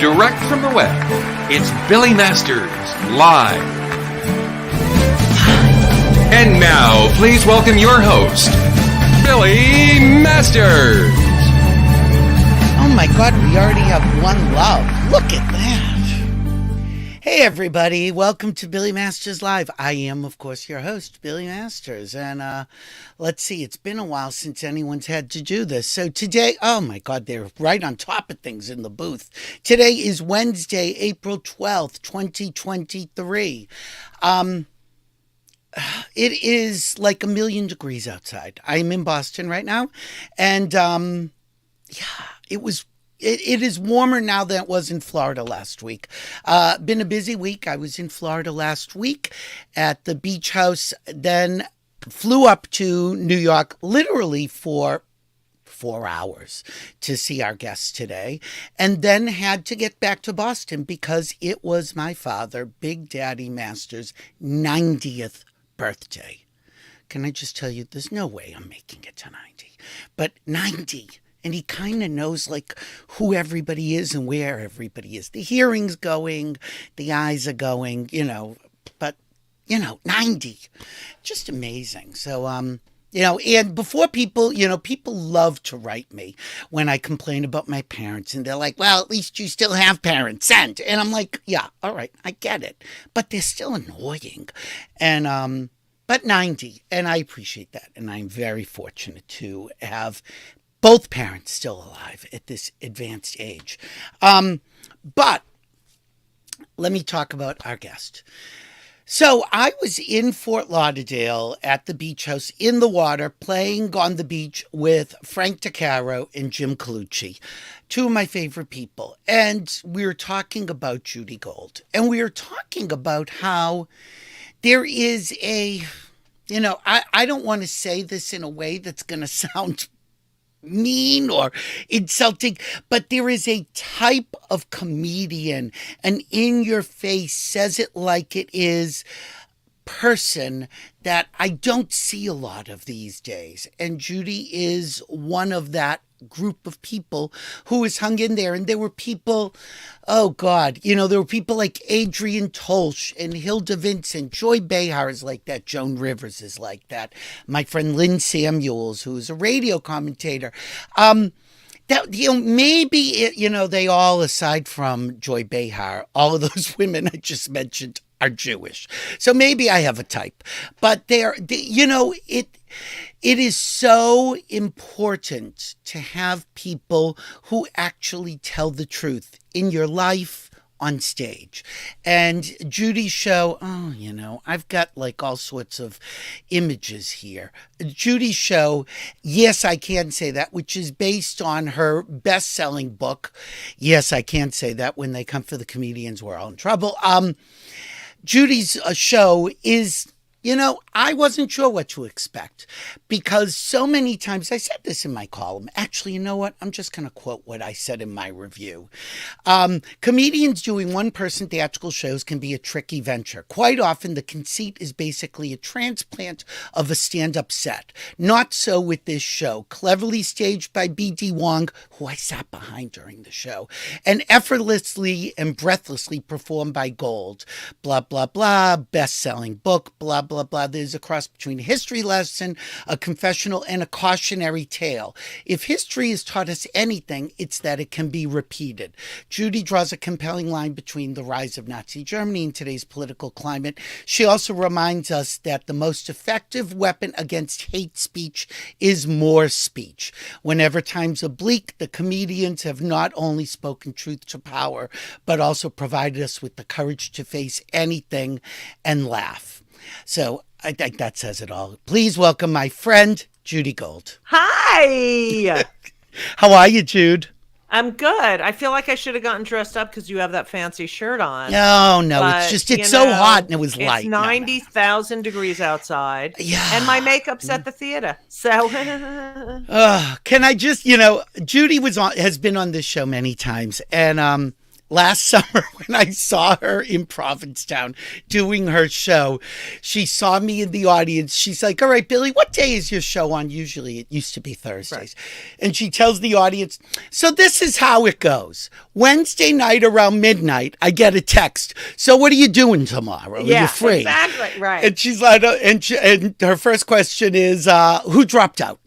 Direct from the web, it's Billy Masters, live. And now, please welcome your host, Billy Masters. Oh my God, we already have one love. Look at that. Hey everybody, welcome to Billy Masters Live. I am, of course, your host, Billy Masters. And let's see, it's been a while since anyone's had to do this. So today, oh my God, they're right on top of things in the booth. Today is Wednesday, April 12th, 2023. It is like 1,000,000 degrees outside. I'm in Boston right now. And it is warmer now than it was in Florida last week. Been a busy week. I was in Florida last week at the beach house, then flew up to New York literally for 4 hours to see our guests today, and then had to get back to Boston because it was my father, Big Daddy Masters' 90th birthday. Can I just tell you, there's no way I'm making it to 90, but 90. And he kind of knows like who everybody is and where everybody is. The hearing's going, the eyes are going, but 90, just amazing. So, and before people love to write me when I complain about my parents, and they're like, well, at least you still have parents. And I'm like, yeah, all right, I get it, but they're still annoying. And, but 90, and I appreciate that. And I'm very fortunate to have both parents still alive at this advanced age. But let me talk about our guest. So I was in Fort Lauderdale at the beach house in the water playing on the beach with Frank DeCaro and Jim Colucci, two of my favorite people. And we were talking about Judy Gold. And we were talking about how there is I don't want to say this in a way that's going to sound mean or insulting, but there is a type of comedian, an in-your-face, says it like it is person that I don't see a lot of these days. And Judy is one of that group of people who has hung in there. And there were people, oh God, there were people like Adrian Tolsch and Hilda Vincent. Joy Behar is like that. Joan Rivers is like that. My friend Lynn Samuels, who is a radio commentator. They all, aside from Joy Behar, all of those women I just mentioned are Jewish. So maybe I have a type, but it is so important to have people who actually tell the truth in your life on stage. And Judy's show, I've got like all sorts of images here. Judy's show, Yes, I Can Say That, which is based on her best-selling book. Yes, I Can Say That. When They Come for the Comedians, We're All in Trouble. Judy's show is, I wasn't sure what to expect because so many times, I said this in my column. Actually, you know what? I'm just going to quote what I said in my review. Comedians doing one-person theatrical shows can be a tricky venture. Quite often, the conceit is basically a transplant of a stand-up set. Not so with this show. Cleverly staged by BD Wong, who I sat behind during the show, and effortlessly and breathlessly performed by Gold. Blah, blah, blah. Best-selling book, blah, blah, blah. There's a cross between a history lesson, a confessional, and a cautionary tale. If history has taught us anything, it's that it can be repeated. Judy draws a compelling line between the rise of Nazi Germany and today's political climate. She also reminds us that the most effective weapon against hate speech is more speech. Whenever times are bleak, the comedians have not only spoken truth to power, but also provided us with the courage to face anything and laugh. So I think that says it all. Please welcome my friend, Judy Gold. Hi. How are you, Jude? I'm good. I feel like I should have gotten dressed up because you have that fancy shirt on. No, but, it's so hot and it was light. It's 90,000 degrees outside. Yeah. And my makeup's at the theater. So. Can I just, Judy has been on this show many times. And last summer when I saw her in Provincetown doing her show. She saw me in the audience. She's like, all right, Billy, what day is your show on? Usually it used to be Thursdays. Right. And she tells the audience, so this is how it goes. Wednesday night around midnight, I get a text. So what are you doing tomorrow? Yeah, are you free? Exactly, right. And she's like, and her first question is, who dropped out?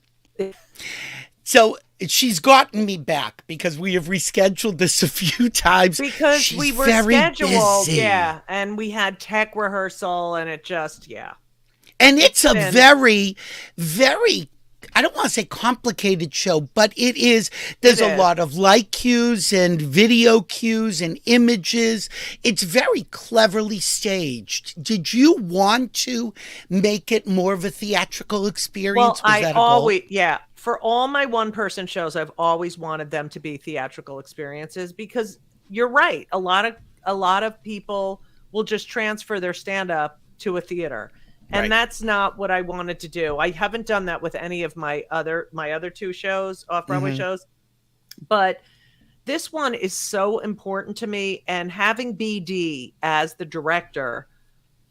So she's gotten me back because we have rescheduled this a few times. Because she's we were very scheduled, busy. yeah, and we had tech rehearsal, and it just, yeah. And it's a very, very, I don't want to say complicated show, but it is. There's a lot of light cues and video cues and images. It's very cleverly staged. Did you want to make it more of a theatrical experience? Well, I always, yeah. For all my one-person shows, I've always wanted them to be theatrical experiences because you're right. A lot of people will just transfer their stand-up to a theater. And that's not what I wanted to do. I haven't done that with any of my other two shows, off-Broadway shows. But this one is so important to me. And having BD as the director,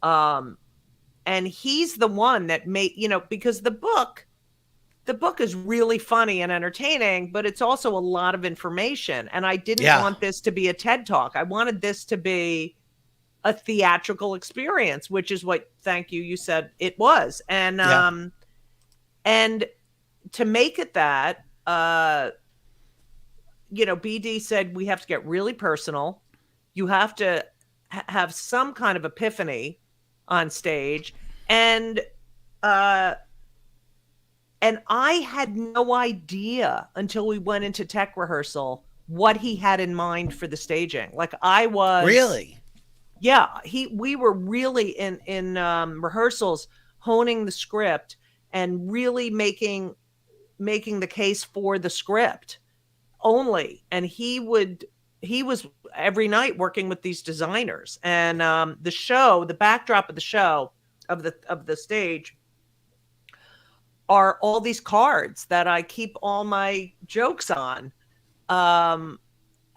and he's the one that made, because the book is really funny and entertaining, but it's also a lot of information. And I didn't want this to be a TED Talk. I wanted this to be a theatrical experience, which is what, thank you, you said it was. And, and to make it that, BD said, we have to get really personal. You have to have some kind of epiphany on stage. And I had no idea until we went into tech rehearsal what he had in mind for the staging. Like I was really. Yeah, we were really in rehearsals honing the script and really making the case for the script only. And he was every night working with these designers. And the backdrop of the show of the stage are all these cards that I keep all my jokes on.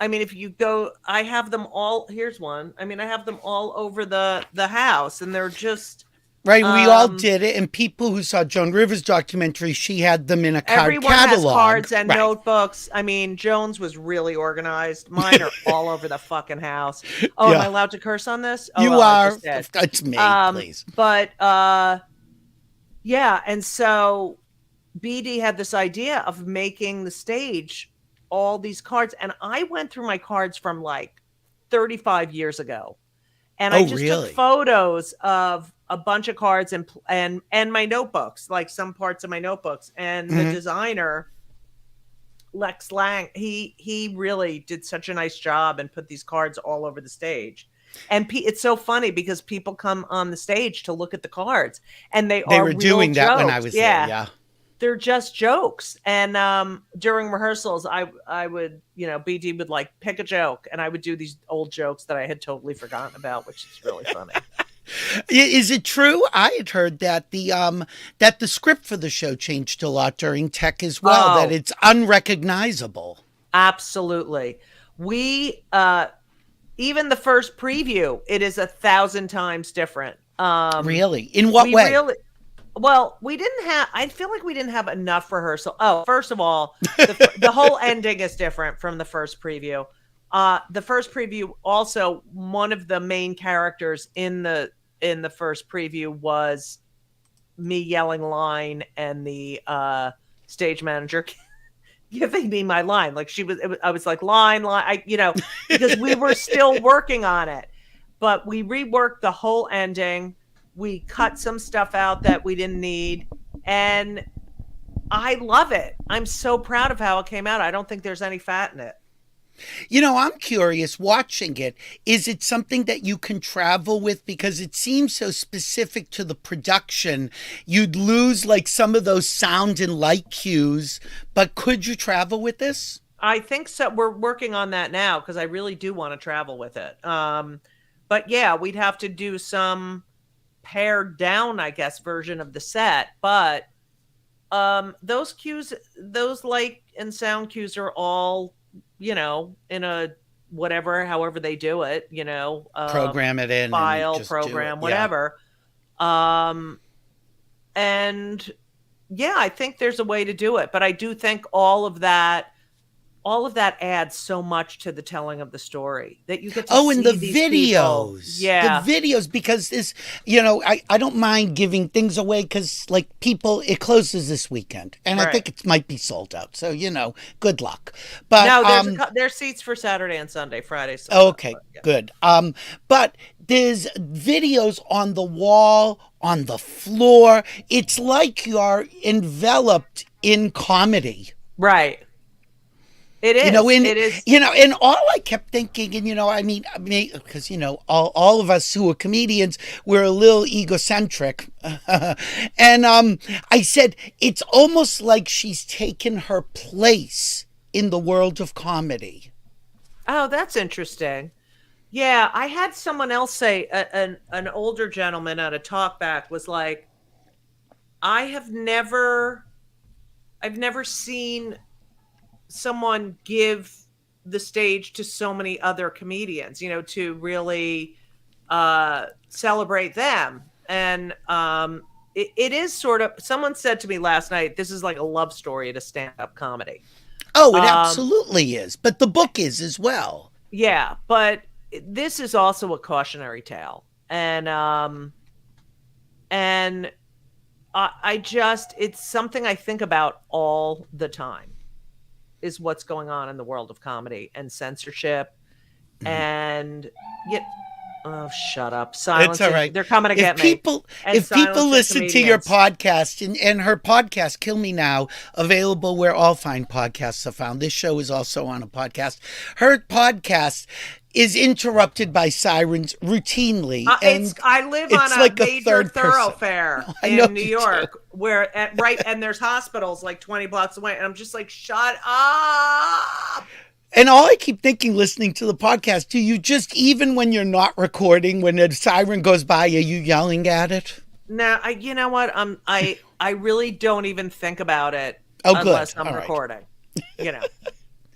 I mean, if you go, I have them all. Here's one. I mean, I have them all over the house, and they're just right. We all did it, and people who saw Joan Rivers' documentary, she had them in a card everyone catalog. Has cards and notebooks. I mean, Joan's was really organized. Mine are all over the fucking house. Oh, am I allowed to curse on this? Oh, you are. It's me, please. But yeah, and so BD had this idea of making the stage all these cards, and I went through my cards from like 35 years ago, and I just took photos of a bunch of cards and my notebooks, like some parts of my notebooks. And the designer Lex Lang, he really did such a nice job and put these cards all over the stage. And it's so funny because people come on the stage to look at the cards, and they were doing that when I was there. Yeah. They're just jokes. And during rehearsals, I would, BD would like pick a joke, and I would do these old jokes that I had totally forgotten about, which is really funny. Is it true? I had heard that the script for the show changed a lot during tech as well, that it's unrecognizable. Absolutely. We, even the first preview, it is 1,000 times different. Really? In what way? Well, I feel like we didn't have enough rehearsal. Oh, first of all, the whole ending is different from the first preview. The first preview, also, one of the main characters in the first preview was me yelling line, and the stage manager giving me my line. Like I was like, line, because we were still working on it. But we reworked the whole ending. We cut some stuff out that we didn't need, and I love it. I'm so proud of how it came out. I don't think there's any fat in it. I'm curious, watching it, is it something that you can travel with? Because it seems so specific to the production. You'd lose like some of those sound and light cues, but could you travel with this? I think so. We're working on that now because I really do want to travel with it. But yeah, we'd have to do some pared down, I guess, version of the set. But those cues, those light and sound cues are all, in a whatever, however they do it, program it in, file, and just program, do it. Yeah. whatever. And yeah, I think there's a way to do it, but I do think all of that adds so much to the telling of the story that you get to see and the these people. videos. Yeah. The videos, because this, I don't mind giving things away because, like, it closes this weekend. And I think it might be sold out. So, good luck. But no, there's seats for Saturday and Sunday, Friday. Okay, good. But there's videos on the wall, on the floor. It's like you're enveloped in comedy. Right. It is. It is. And all I kept thinking, and because all of us who are comedians, we're a little egocentric, and I said it's almost like she's taken her place in the world of comedy. Oh, that's interesting. Yeah, I had someone else say, an older gentleman at a talkback was like, I've never seen someone give the stage to so many other comedians, to really celebrate them. And it is sort of, someone said to me last night, this is like a love story to stand-up comedy. Oh, it absolutely is. But the book is as well. Yeah, but this is also a cautionary tale. And it's something I think about all the time, is what's going on in the world of comedy and censorship. And oh, shut up. Silence. It's all right. They're coming to get me. If people listen to your podcast, and her podcast, Kill Me Now, available where all fine podcasts are found. This show is also on a podcast. Her podcast is interrupted by sirens routinely. I live on a major thoroughfare in New York, and there's hospitals like 20 blocks away, and I'm just like, shut up. And all I keep thinking, listening to the podcast, do you just, even when you're not recording, when a siren goes by, are you yelling at it? No, you know what? I really don't even think about it unless I'm recording.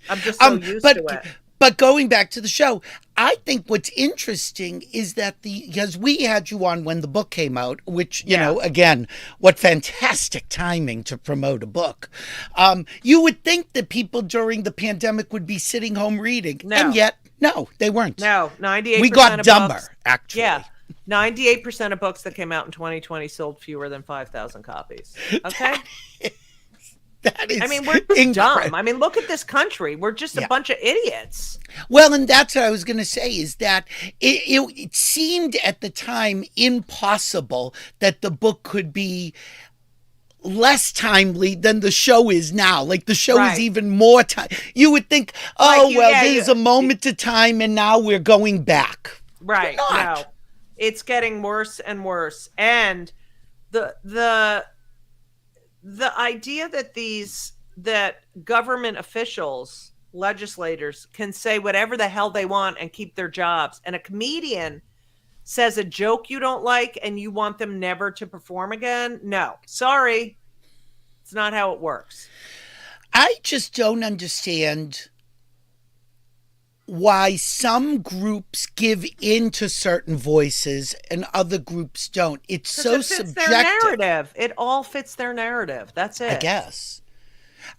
I'm just so used to it. But going back to the show, I think what's interesting is that because we had you on when the book came out, which, again, what fantastic timing to promote a book. You would think that people during the pandemic would be sitting home reading. No. And yet, no, they weren't. No, 98%. We got dumber, actually. Yeah. 98% of books that came out in 2020 sold fewer than 5,000 copies. Okay? That is, we're just dumb. Look at this country. We're just a bunch of idiots. Well, and that's what I was going to say, is that it seemed at the time impossible that the book could be less timely than the show is now. Like, the show is even more time. You would think, there's a moment of time and now we're going back. Right. No. It's getting worse and worse. And the idea that government officials, legislators, can say whatever the hell they want and keep their jobs, and a comedian says a joke you don't like and you want them never to perform again. No, sorry. It's not how it works. I just don't understand why some groups give in to certain voices and other groups don't. It's so subjective. Their narrative. It all fits their narrative. That's it. I guess.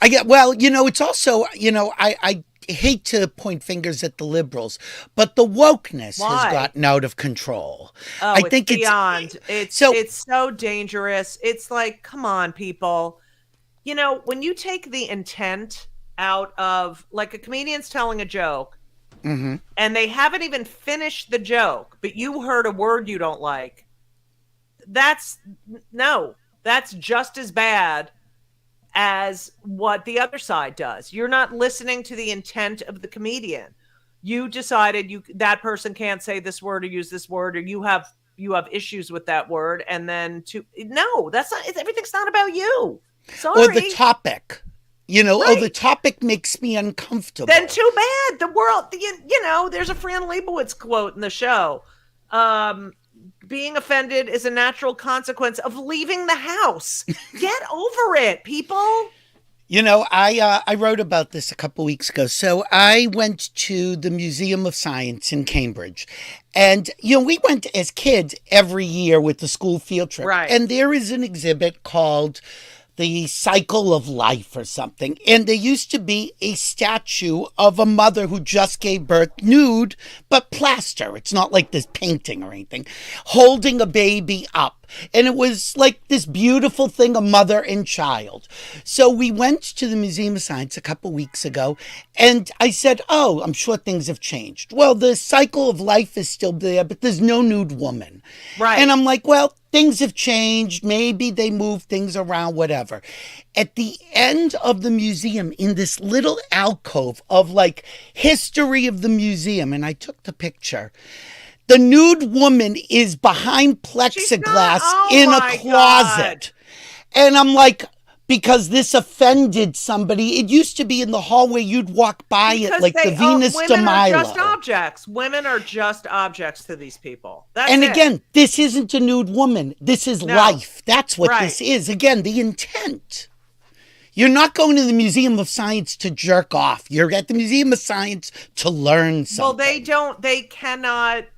It's also, I hate to point fingers at the liberals, but the wokeness has gotten out of control. Oh, I think it's beyond. It's so dangerous. It's like, come on, people. When you take the intent out of, like, a comedian's telling a joke, mm-hmm. and they haven't even finished the joke, but you heard a word you don't like, that's just as bad as what the other side does. You're not listening to the intent of the comedian. You decided that person can't say this word or use this word, or you have issues with that word, and then that's not. Everything's not about you. Sorry. Or the topic. The topic makes me uncomfortable. Then too bad. The world, there's a Fran Lebowitz quote in the show. Being offended is a natural consequence of leaving the house. Get over it, people. You know, I wrote about this a couple weeks ago. So I went to the Museum of Science in Cambridge. And, we went as kids every year with the school field trip. Right. And there is an exhibit called The Cycle of Life or something. And there used to be a statue of a mother who just gave birth, nude, but plaster. It's not like this painting or anything, holding a baby up. And it was like this beautiful thing, a mother and child. So we went to the Museum of Science a couple weeks ago, and I said, oh, I'm sure things have changed. Well, the cycle of life is still there, but there's no nude woman. Right. And I'm like, well, things have changed. Maybe they move things around, whatever. At the end of the museum, in this little alcove of like history of the museum, and I took the picture, the nude woman is behind plexiglass in a closet. God. And I'm like, because this offended somebody. It used to be in the hallway. You'd walk by it like the Venus de Milo. Women are just objects. Women are just objects to these people. That's and it. Again, this isn't a nude woman. This is life. That's what this is. Again, the intent. You're not going to the Museum of Science to jerk off. You're at the Museum of Science to learn something. Well,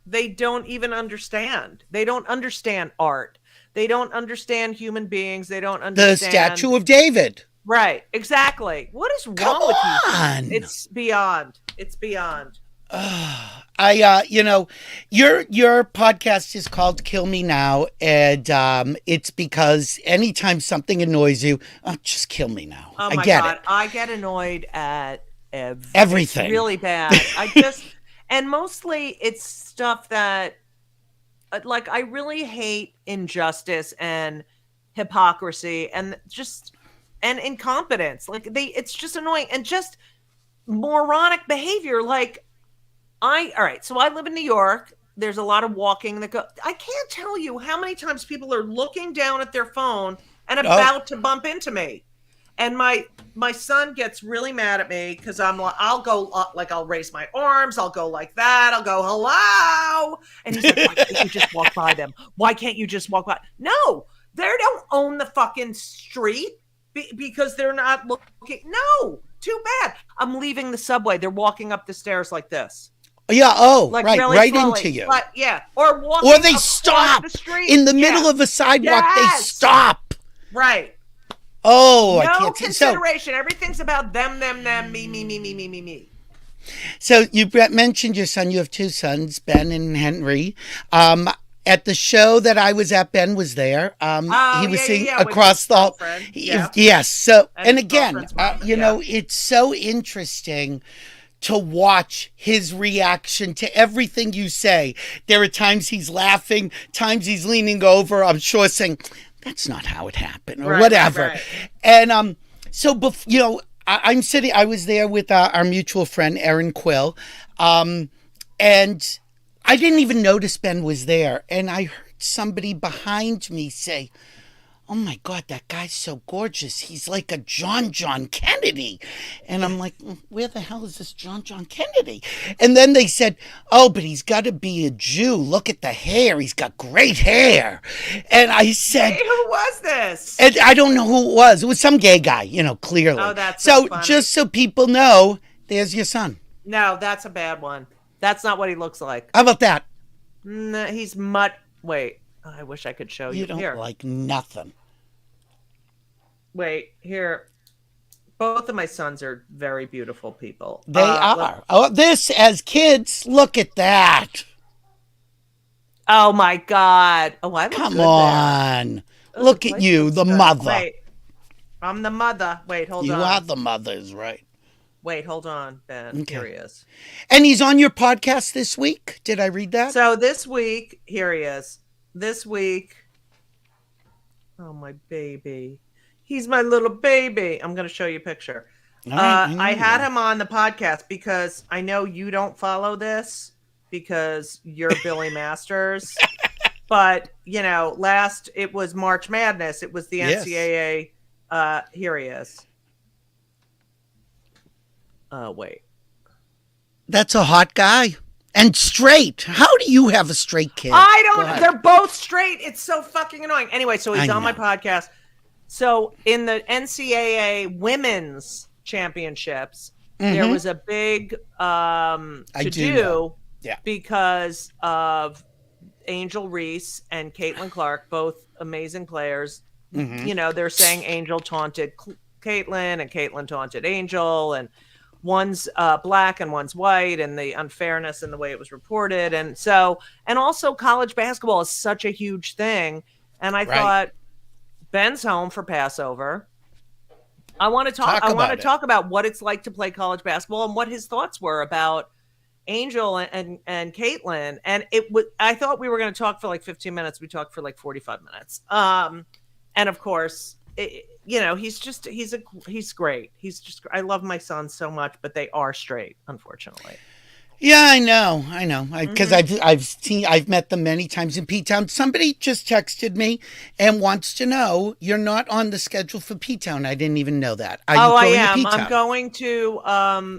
they don't even understand. They don't understand art. They don't understand human beings. They don't understand. The Statue of David. Right, exactly. What is wrong with you? It's beyond. It's beyond. Your podcast is called Kill Me Now, and it's because anytime something annoys you, just kill me now. Oh my God. I get annoyed at everything. It's really bad. And mostly it's stuff that, like, I really hate injustice and hypocrisy and incompetence. Like, it's just annoying and just moronic behavior. Like, all right, so I live in New York. There's a lot of walking that I can't tell you how many times people are looking down at their phone and about to bump into me. And my son gets really mad at me because I'll go like, I'll raise my arms. I'll go like that. I'll go, hello. And he's like, why can't you just walk by them? Why can't you just walk by? No, they don't own the fucking street because they're not looking. No, too bad. I'm leaving the subway. They're walking up the stairs like this. Yeah. Oh, like really right slowly. Into you. But yeah, or they stop the street. In the middle of a sidewalk. Yes. They stop. Right. Oh, no I can't see. consideration. Everything's about them, me. So you mentioned your son. You have two sons, Ben and Henry. At the show that I was at, Ben was there. He was singing across the hall. Yes. So, and again, it's so interesting to watch his reaction to everything you say. There are times he's laughing, times he's leaning over, I'm sure saying, that's not how it happened, or whatever. Right. And I'm sitting, I was there with our mutual friend, Erin Quill, and I didn't even notice Ben was there. And I heard somebody behind me say, oh my God, that guy's so gorgeous. He's like a John Kennedy. And I'm like, where the hell is this John Kennedy? And then they said, oh, but he's got to be a Jew. Look at the hair. He's got great hair. And I said, hey, who was this? And I don't know who it was. It was some gay guy, clearly. Oh, that's so funny. Just so people know, there's your son. No, that's a bad one. That's not what he looks like. How about that? No, he's wait. I wish I could show you. You don't like nothing. Wait, here. Both of my sons are very beautiful people. They are. This as kids. Look at that. Oh my God. Oh, I look Come good on. there. Look at you, the mother. Wait. I'm the mother. Wait, hold on. You are the mothers, right? Wait, hold on, Ben. Okay. Here he is. And he's on your podcast this week. Did I read that? So this week, here he is. This week. Oh, my baby. He's my little baby. I'm going to show you a picture. Right, I had him on the podcast because I know you don't follow this because you're Billy Masters. But, it was March Madness. It was the NCAA. Here he is. Wait. That's a hot guy. And straight. How do you have a straight kid? I don't. They're both straight. It's so fucking annoying. Anyway, so he's on my podcast. So in the NCAA women's championships, there was a big to do because of Angel Reese and Caitlin Clark, both amazing players. You know, they're saying Angel taunted Caitlin and Caitlin taunted Angel, and one's black and one's white, and the unfairness in the way it was reported. And so, and also college basketball is such a huge thing. And I thought, Ben's home for Passover. I want to talk about what it's like to play college basketball and what his thoughts were about Angel and Caitlin. And I thought we were going to talk for like 15 minutes. We talked for like 45 minutes. And of course, he's great. I love my son so much, but they are straight, unfortunately. Yeah, I know. Because I've met them many times in P-Town. Somebody just texted me and wants to know you're not on the schedule for P-Town. I didn't even know that. I am. I'm going to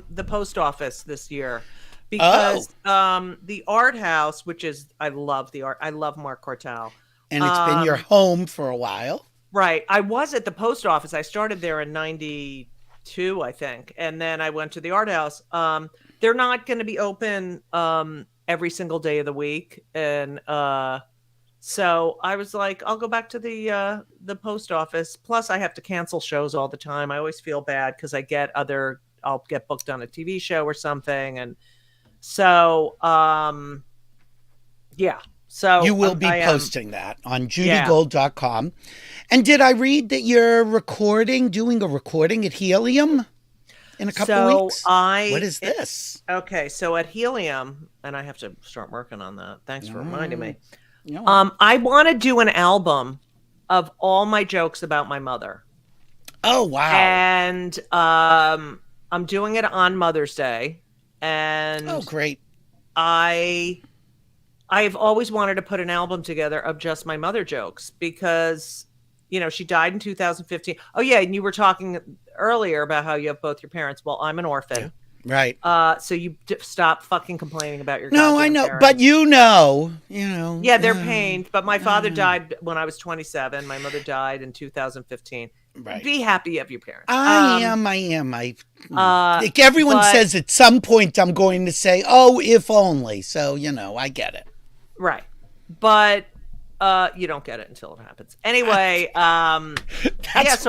the post office this year because the art house, which is, I love the art. I love Mark Cortell. And it's been your home for a while. Right. I was at the post office. I started there in 92, I think. And then I went to the art house. They're not going to be open every single day of the week. And so I was like, I'll go back to the post office. Plus, I have to cancel shows all the time. I always feel bad because I'll get booked on a TV show or something. And so, yeah. So you will be posting that on judygold.com. And did I read that you're doing a recording at Helium in a couple of weeks? What is this? Okay, so at Helium, and I have to start working on that. Thanks for reminding me. I want to do an album of all my jokes about my mother. Oh, wow. And I'm doing it on Mother's Day. And oh, great. I've always wanted to put an album together of just my mother jokes because, she died in 2015. Oh, yeah. And you were talking earlier about how you have both your parents. Well, I'm an orphan. Yeah. Right. So you stop fucking complaining about your No, I know. parents. But Yeah, they're pained. But my father died when I was 27. My mother died in 2015. Right. Be happy of your parents. I am. Like everyone says at some point I'm going to say, oh, if only. So, I get it. Right. But you don't get it until it happens. Anyway, so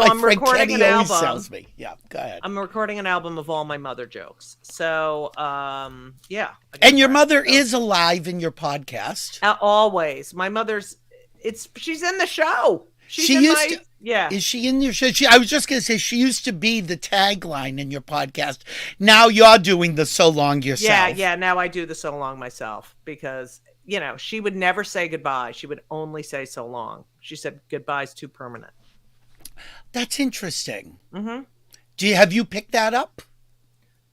I'm recording an album. Tells me. Yeah, go ahead. I'm recording an album of all my mother jokes. So, yeah. And your mother is alive in your podcast. Always. My mother's she's in the show. Yeah. Is she in your show? I was just going to say she used to be the tagline in your podcast. Now you're doing the so long yourself. Yeah. Now I do the so long myself because, she would never say goodbye. She would only say so long. She said goodbye's too permanent. That's interesting. Mm-hmm. Have you picked that up?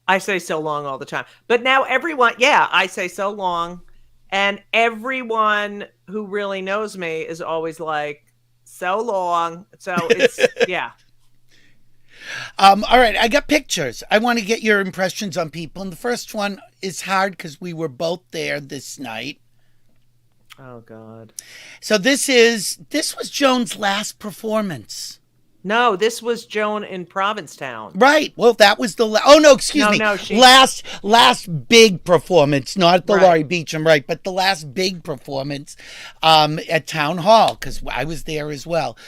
I say so long all the time. But now everyone, I say so long. And everyone who really knows me is always like, so long. So it's, yeah. All right. I got pictures. I want to get your impressions on people. And the first one is hard because we were both there this night. Oh, God. So this was Joan's last performance. No, this was Joan in Provincetown. Right. Well, that was excuse me. No, last big performance, not at the Laurie Beecham, right, but the last big performance at Town Hall, because I was there as well.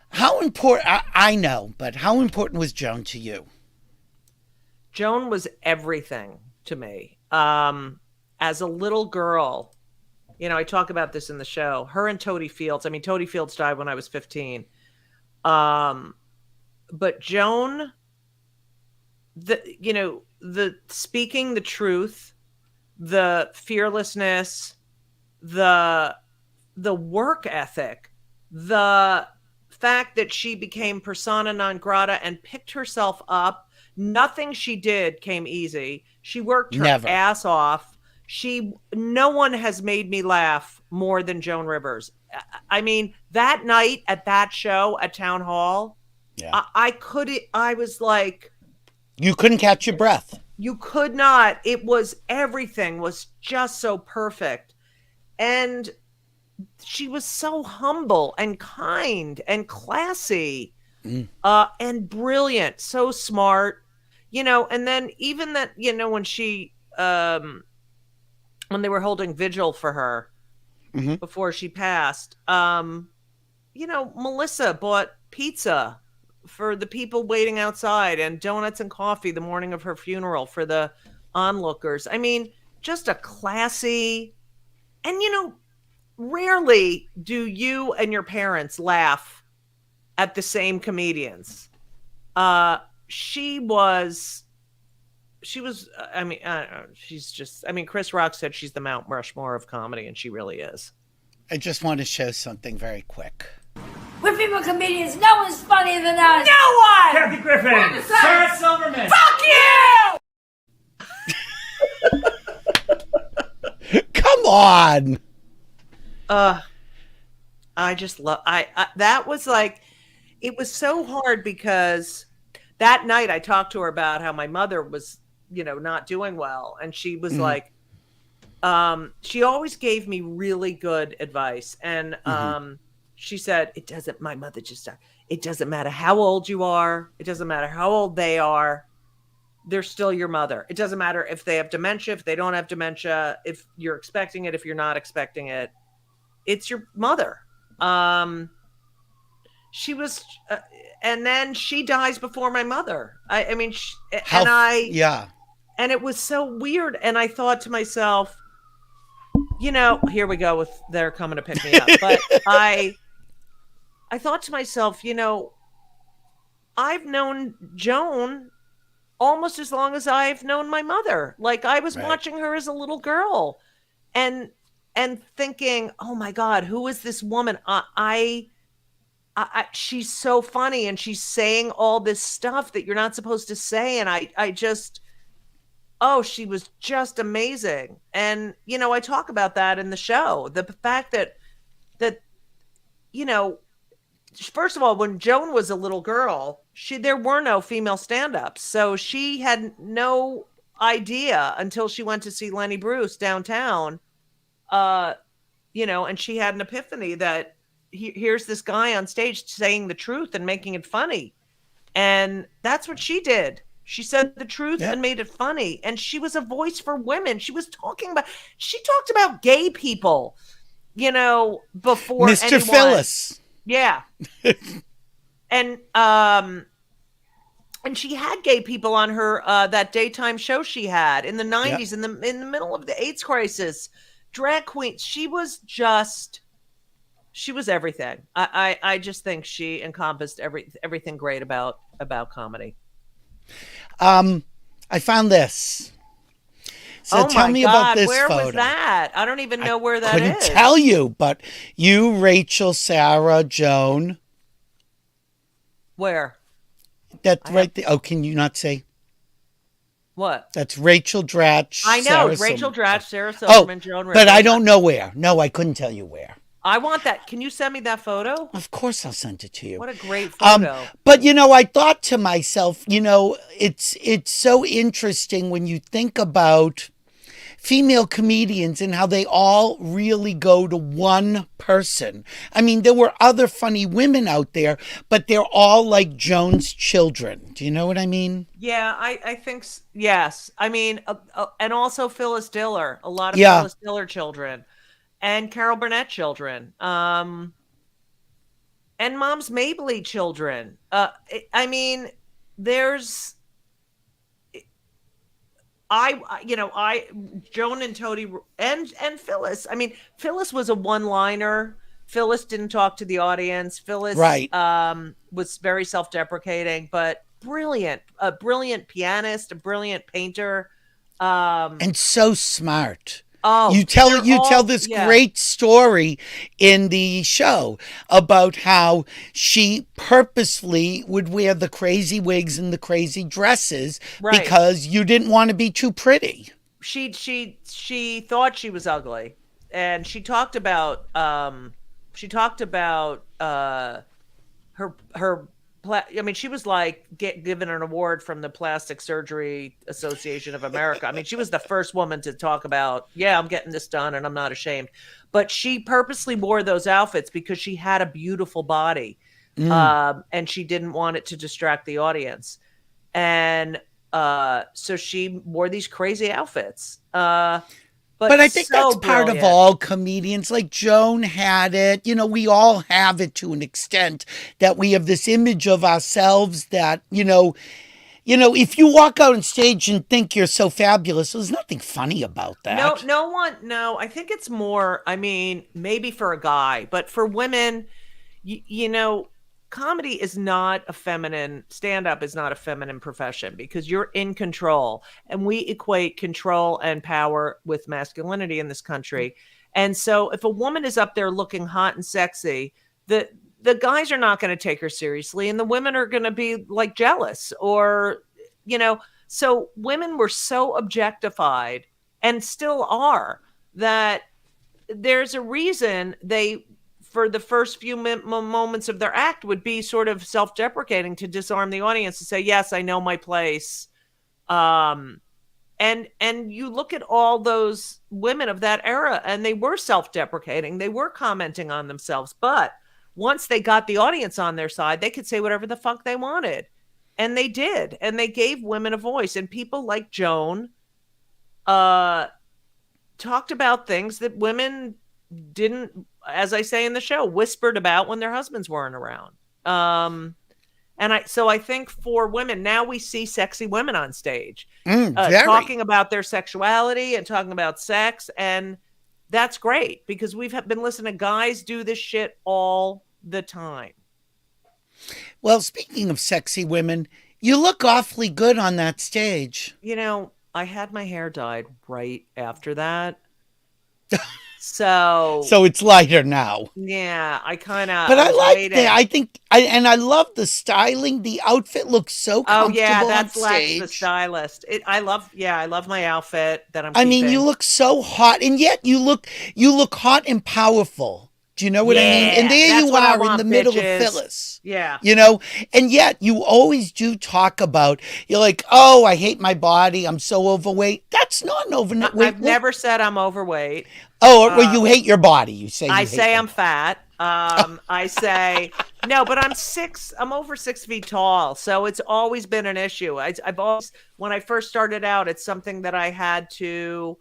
How important, I know, but how important was Joan to you? Joan was everything to me. As a little girl, I talk about this in the show, her and Toady Fields. I mean, Toady Fields died when I was 15. But Joan, the speaking the truth, the fearlessness, the work ethic, the fact that she became persona non grata and picked herself up. Nothing she did came easy. She worked her ass off. No one has made me laugh more than Joan Rivers. I mean, that night at that show at Town Hall, I was like... You couldn't catch your breath. You could not. Everything was just so perfect. And she was so humble and kind and classy. and brilliant, so smart, and then even that, when she, when they were holding vigil for her before she passed, Melissa bought pizza for the people waiting outside and donuts and coffee the morning of her funeral for the onlookers. I mean, just a classy, and rarely do you and your parents laugh at the same comedians. She was, I mean, she's just, I mean, Chris Rock said she's the Mount Rushmore of comedy, and she really is. I just want to show something very quick. We're female comedians. No one's funnier than us. No one! Kathy Griffin. Sarah Silverman. Fuck you! Come on. I just love, that was like, it was so hard because that night I talked to her about how my mother was, not doing well. And she was like, she always gave me really good advice. And, she said, my mother just died. It doesn't matter how old you are. It doesn't matter how old they are. They're still your mother. It doesn't matter if they have dementia, if they don't have dementia, if you're expecting it, if you're not expecting it. It's your mother. She was, and then she dies before my mother. And it was so weird. And I thought to myself, here we go with they're coming to pick me up. But I thought to myself, I've known Joan almost as long as I've known my mother. Like I was watching her as a little girl and thinking, oh my God, who is this woman? She's so funny and she's saying all this stuff that you're not supposed to say. And she was just amazing. And, I talk about that in the show, the fact that, first of all, when Joan was a little girl, there were no female stand-ups. So she had no idea until she went to see Lenny Bruce downtown, and she had an epiphany that here's this guy on stage saying the truth and making it funny. And that's what she did. She said the truth and made it funny. And she was a voice for women. She talked about gay people, before Mr. anyone. Phyllis. Yeah. And she had gay people on her that daytime show she had in the 90s in the middle of the AIDS crisis. Drag queen. She was everything. I just think she encompassed everything great about comedy. I found this. So tell me about this where photo. Was that? I don't even know where that is. Couldn't tell you, but you, Rachel, Sarah, Joan. Where? That's right there. Oh, can you not say? What? That's Rachel Dratch. I know, Sarah Rachel Silverman. Dratch, Sarah Silverman, Joan Rivers. But I don't know where. No, I couldn't tell you where. I want that. Can you send me that photo? Of course I'll send it to you. What a great photo. But, I thought to myself, it's so interesting when you think about female comedians and how they all really go to one person. I mean, there were other funny women out there, but they're all like Joan's children. Do you know what I mean? Yeah, I think, yes. I mean, and also Phyllis Diller, a lot of Phyllis Diller children. And Carol Burnett children, and Moms Mabley children. I mean, there's, Joan and Toady and Phyllis. I mean, Phyllis was a one-liner. Phyllis didn't talk to the audience. Phyllis, was very self-deprecating, but brilliant. A brilliant pianist, a brilliant painter, and so smart. Oh, you tell this great story in the show about how she purposefully would wear the crazy wigs and the crazy dresses because you didn't want to be too pretty. She thought she was ugly, and she talked about her. I mean, she was like given an award from the Plastic Surgery Association of America. I mean, she was the first woman to talk about, I'm getting this done and I'm not ashamed. But she purposely wore those outfits because she had a beautiful body. And she didn't want it to distract the audience. And so she wore these crazy outfits. But I think so that's part of brilliant. all comedians. Like Joan had it. You know, we all have it to an extent that we have this image of ourselves that, if you walk out on stage and think you're so fabulous, there's nothing funny about that. No, I think it's more, I mean, maybe for a guy, but for women, comedy is not a feminine, stand-up is not a feminine profession because you're in control, and we equate control and power with masculinity in this country. And so if a woman is up there looking hot and sexy, the guys are not going to take her seriously, and the women are going to be like jealous or, so women were so objectified and still are that there's a reason they, for the first few moments of their act, would be sort of self-deprecating to disarm the audience to say, yes, I know my place. And you look at all those women of that era, and they were self-deprecating. They were commenting on themselves. But once they got the audience on their side, they could say whatever the fuck they wanted. And they did. And they gave women a voice. And people like Joan talked about things that women didn't, as I say in the show, whispered about when their husbands weren't around. So I think for women, now we see sexy women on stage talking about their sexuality and talking about sex. And that's great because we've been listening to guys do this shit all the time. Well, speaking of sexy women, you look awfully good on that stage. I had my hair dyed right after that. So it's lighter now. Yeah, I kind of. But I like that. I think I love the styling. The outfit looks so comfortable. Oh yeah, that's on Lex, stage. the stylist. I love my outfit that I'm. I mean, keeping. you look so hot, and yet you look hot and powerful. Do you know what I mean? And there you are in the middle of Phyllis. Yeah. And yet you always do talk about, you're like, oh, I hate my body. I'm so overweight. That's not an overweight. I've never said I'm overweight. Oh, well, you hate your body. You say I say I'm fat. I say no, but I'm over 6 feet tall. So it's always been an issue. I've always, when I first started out, it's something that I had to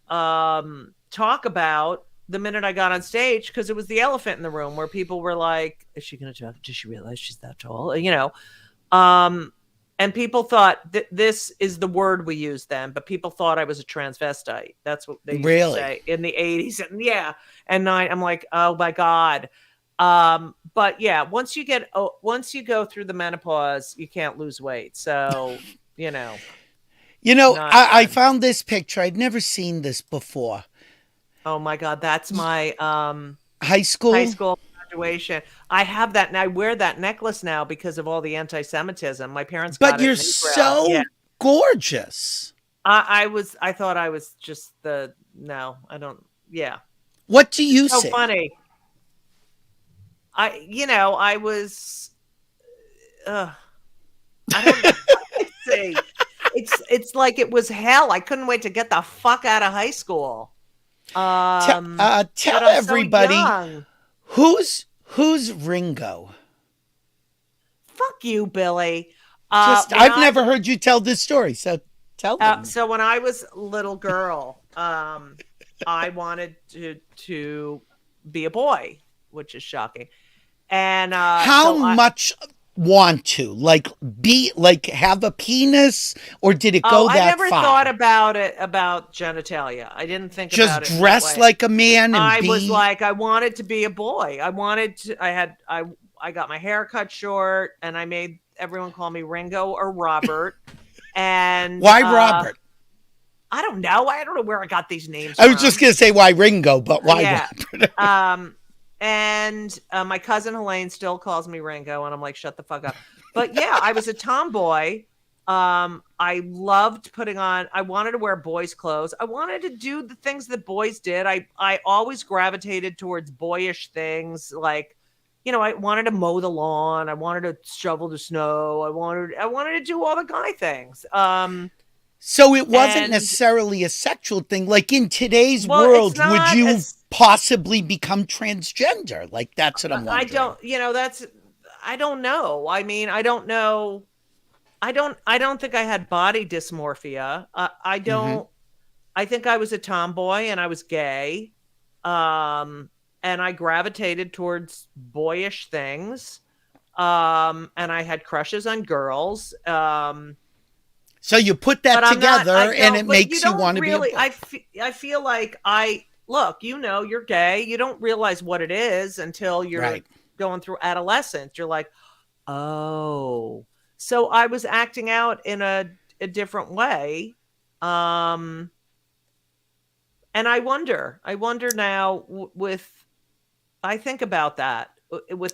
talk about the minute I got on stage, because it was the elephant in the room where people were like, is she going to talk? Does she realize she's that tall? And people thought this is the word we used then, but people thought I was a transvestite. That's what they used to say in the 80s. And and I'm like, oh my God. But yeah, once you go through the menopause, you can't lose weight. So, I found this picture. I'd never seen this before. Oh my God, that's my high school graduation. I have that, and I wear that necklace now because of all the anti-Semitism. My parents got it. But you're so gorgeous. I thought I was just no, I don't. Yeah. What do you say? So funny. I was. I don't know what to say. It's like it was hell. I couldn't wait to get the fuck out of high school. Tell everybody who's Ringo. Fuck you, Billy. I've never heard you tell this story, so tell them. So when I was a little girl, I wanted to be a boy, which is shocking. And how much want to have a penis, or did it go that far? I never thought about genitalia. I didn't think about it. Just dress like a man. And I was like, I wanted to be a boy. I got my hair cut short, and I made everyone call me Ringo or Robert. And why Robert? I don't know. I don't know where I got these names I was just gonna say why Ringo, but why Robert? And my cousin Helene still calls me Ringo, and I'm like, shut the fuck up. But yeah, I was a tomboy. I loved I wanted to wear boys' clothes. I wanted to do the things that boys did. I always gravitated towards boyish things. Like, I wanted to mow the lawn. I wanted to shovel the snow. I wanted to do all the guy things. So it wasn't necessarily a sexual thing. Like in today's world, would you possibly become transgender? Like that's what I'm wondering. I don't know. I mean, I don't know. I don't think I had body dysmorphia. I don't. I think I was a tomboy and I was gay. And I gravitated towards boyish things. And I had crushes on girls. So you put that together and it makes you want to be a boy. I feel like look, you're gay. You don't realize what it is until you're going through adolescence. You're like, oh. So I was acting out in a different way. And I wonder now I think about that.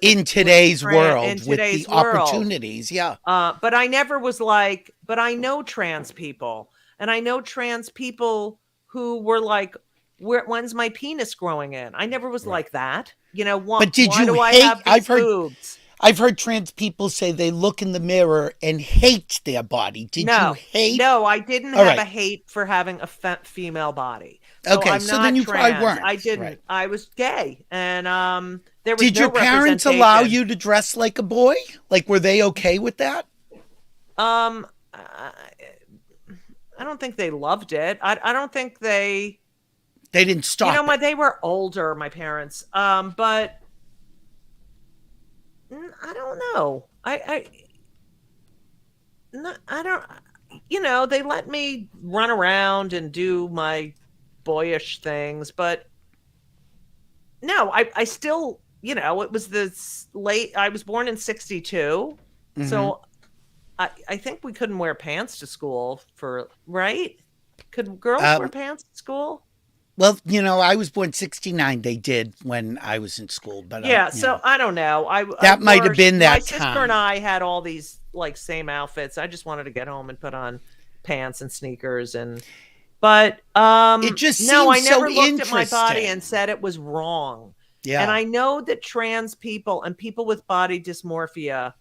In today's world, with the opportunities, but I never was like, but I know trans people, and I know trans people who were like, when's my penis growing in? I never was like that. But did why you do hate? I have these boobs? I've heard trans people say they look in the mirror and hate their body. Did you hate? No, I didn't have a hate for having a female body. So okay, I'm so not then you trans. probably weren't. I didn't. Right. I was gay, and there was Did no your parents representation. allow you to dress like a boy? Like, were they okay with that? I don't think they loved it. I don't think they didn't stop. They were older, my parents. But I don't know. I don't. They let me run around and do my boyish things, but no, I still, it was this late. I was born in 1962, so I think we couldn't wear pants to school right? Could girls wear pants at school? Well, I was born 1969. They did when I was in school, but so I don't know. That might have been that time. My sister and I had all these like same outfits. I just wanted to get home and put on pants and sneakers, but it just seems I never so looked at my body and said it was wrong. Yeah, and I know that trans people and people with body dysmorphia,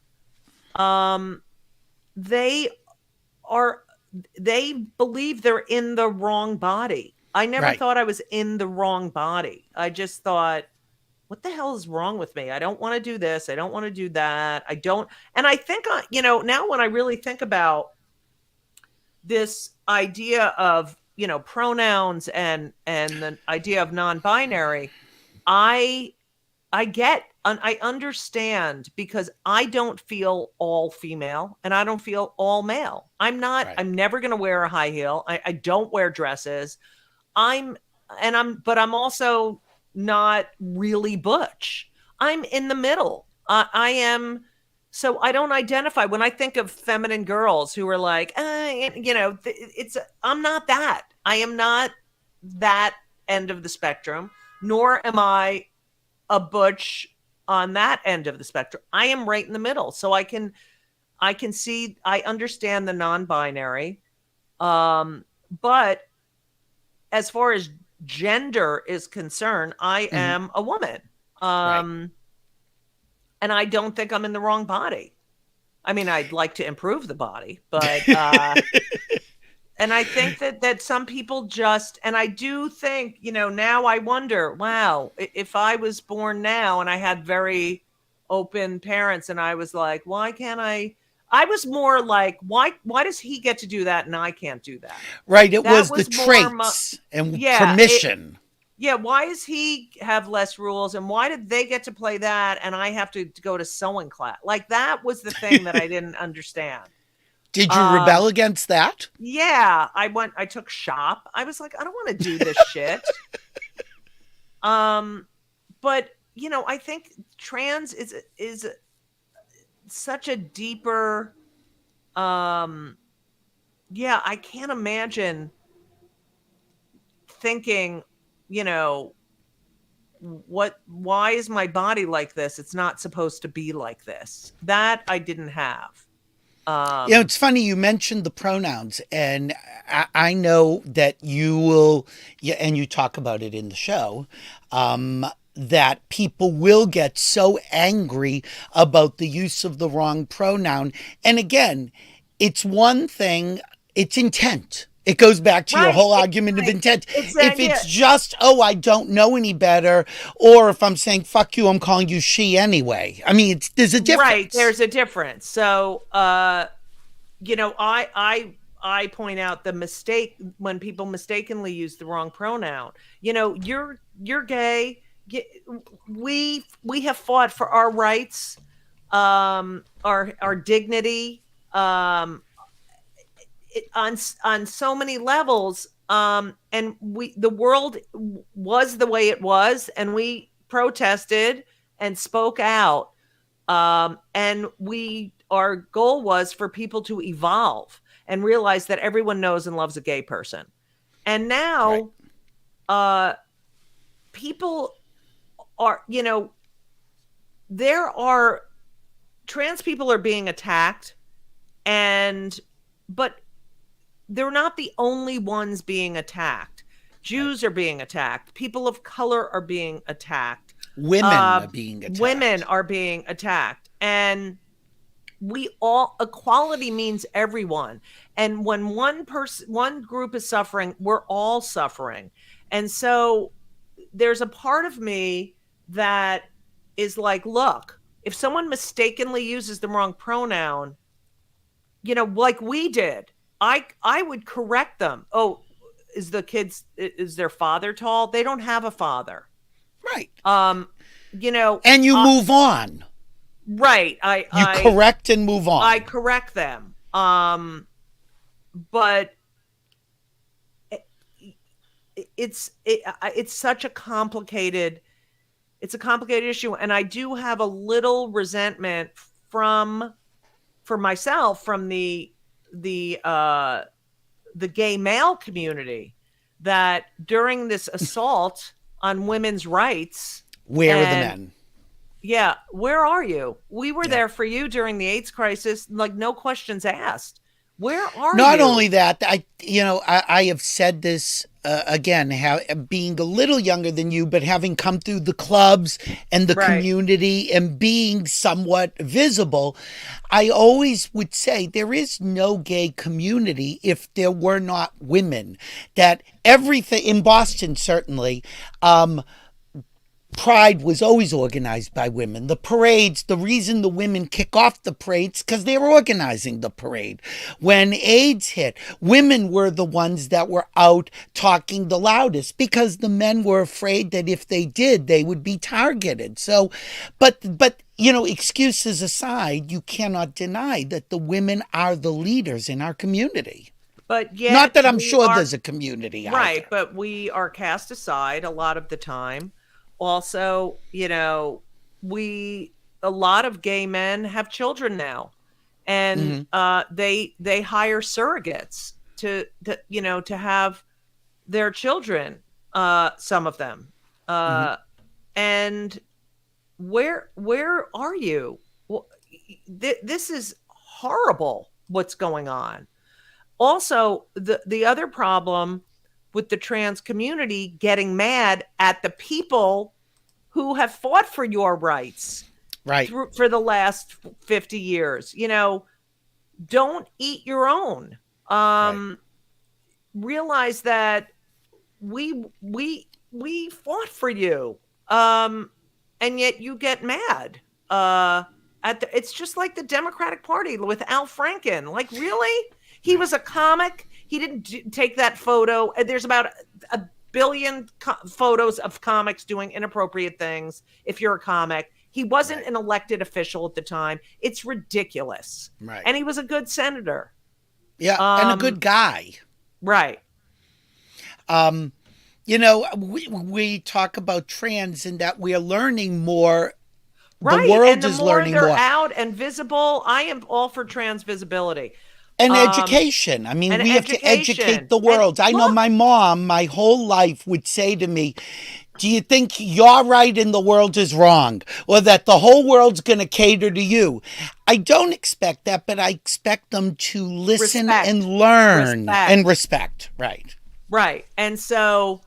they believe they're in the wrong body. I never thought I was in the wrong body. I just thought, what the hell is wrong with me? I don't want to do this. I don't want to do that. I don't. And I think, now when I really think about this idea of, pronouns and the idea of non-binary, I understand, because I don't feel all female and I don't feel all male. I'm never going to wear a high heel. I don't wear dresses. I'm also not really butch. I'm in the middle. I am. So I don't identify when I think of feminine girls who are like, I'm not that. I am not that end of the spectrum, nor am I a butch on that end of the spectrum. I am right in the middle. So I can see, I understand the non-binary. But as far as gender is concerned, I am a woman. And I don't think I'm in the wrong body. I mean, I'd like to improve the body, but and I think that some people just, and I do think, now I wonder, wow, if I was born now and I had very open parents and I was like, why can't I was more like, why does he get to do that and I can't do that? Right. It was the traits and permission. Why does he have less rules and why did they get to play that and I have to go to sewing class? Like, that was the thing that I didn't understand. Did you rebel against that? Yeah, I took shop. I was like, I don't want to do this shit. But I think trans is such a deeper, I can't imagine thinking, why is my body like this? It's not supposed to be like this. That I didn't have. It's funny you mentioned the pronouns, and I know that you will, and you talk about it in the show, that people will get so angry about the use of the wrong pronoun. And again, it's one thing, it's intent. It goes back to your Right. whole argument of intent. If Yeah. it's just, oh, I don't know any better, or if I'm saying, fuck you, I'm calling you she anyway. I mean, there's a difference. Right. There's a difference. So, you know, I point out the mistake when people mistakenly use the wrong pronoun. You know, you're gay. We have fought for our rights, our dignity, on so many levels. And the world was the way it was, and we protested and spoke out. And our goal was for people to evolve and realize that everyone knows and loves a gay person. And now, people are, you know, trans people are being attacked, but they're not the only ones being attacked. Jews are being attacked. People of color are being attacked. Women are being attacked. Women are being attacked. And equality means everyone. And when one group is suffering, we're all suffering. And so there's a part of me that is like, look, if someone mistakenly uses the wrong pronoun, you know, like we did, I would correct them. Oh, is their father tall? They don't have a father. Right. You know, and you move on. Right. You correct and move on. I correct them. But it's such a complicated issue. And I do have a little resentment for myself from the gay male community, that during this assault on women's rights, where are the men? Yeah, where are you? We were there for you during the AIDS crisis, like no questions asked. Where are you? Not only that, I have said this again, being a little younger than you, but having come through the clubs and the community and being somewhat visible, I always would say there is no gay community if there were not women. That everything in Boston, certainly, Pride was always organized by women. The parades, the reason the women kick off the parades, because they were organizing the parade. When AIDS hit, women were the ones that were out talking the loudest, because the men were afraid that if they did, they would be targeted. So, but excuses aside, you cannot deny that the women are the leaders in our community. But yet, not that I'm sure there's a community right, either. But we are cast aside a lot of the time. Also, a lot of gay men have children now, and they hire surrogates to have their children. Some of them, and where are you? Well, this is horrible. What's going on? Also, the other problem with the trans community getting mad at the people who have fought for your rights for the last 50 years. Don't eat your own. Realize that we fought for you, and yet you get mad. It's just like the Democratic Party with Al Franken. Like, really? He was a comic. He didn't take that photo. There's about a billion photos of comics doing inappropriate things. If you're a comic, he wasn't an elected official at the time. It's ridiculous. Right. And he was a good senator. Yeah. And a good guy. Right. We talk about trans and that we are learning more. Right. The world and the is more learning they're more. out and visible, I am all for trans visibility. And education. I mean, we have to educate the world. I know my mom, my whole life, would say to me, do you think you're right and the world is wrong? Or that the whole world's going to cater to you? I don't expect that, but I expect them to listen and learn and respect. Right. Right. And so